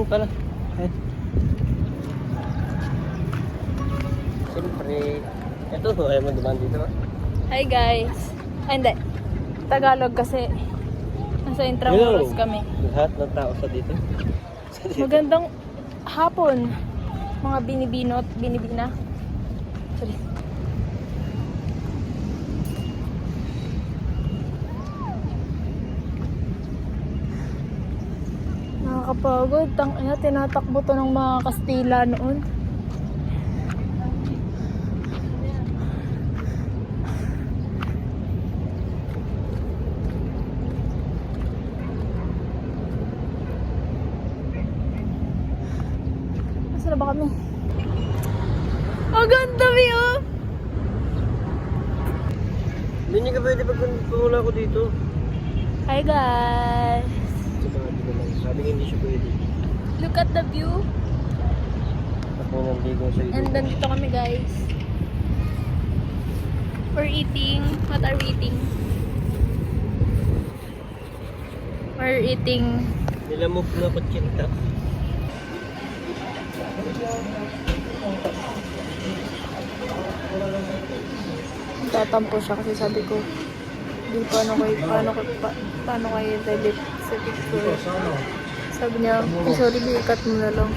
pala. Ayan. Siyempre. Ito, ayaw mo dumaan dito ba? Hi guys. Ay hindi. Tagalog kasi. Nasa Intramuros kami. Lahat ng tao sa dito. Magandang hapon. Mga binibino at binibina. Sorry. Nakakapagod. Tinatakbo to ng mga Kastila noon. Saan na ba kami? Ang ganda mo! Hindi niya ka pwede pag pumula ko dito. Hi guys! Sabi nga hindi siya pwede. Look at the view. Ako nandigo sa And nandito kami guys. We're eating. What are we eating? We're eating. Nilamok na kutsinta. Tatampo siya kasi sabi ko di paano kayo delete sa picture. Sabi niya, sorry, i-cut mo na lang.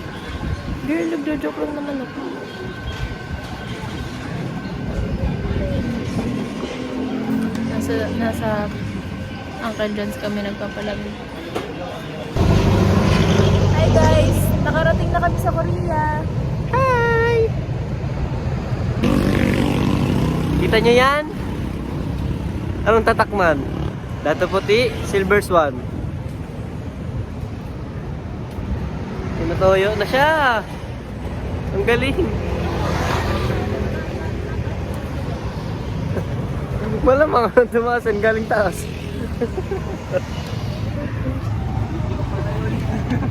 Girl, nagjo-joke lang naman ako. Nasa Uncle John's kami nagpapalamig. Hi guys! Nakarating na kami sa Korea. Hi! Kita niyo yan? Anong tatakman? Dato puti, silver swan. Tinutuyo na siya. Ang galing. Malamang tumasan galing taas.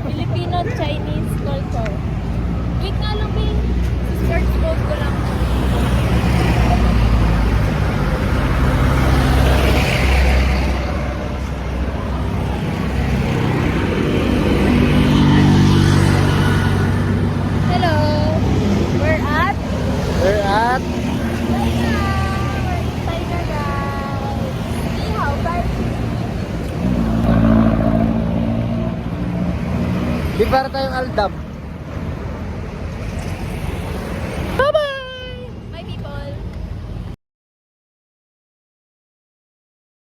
Filipino-Chinese culture. Wait nga lang, babe. Search code ko lang. Hello. We're at We're at China. We're in China, guys. Ni hao, guys. di para tayong aldab.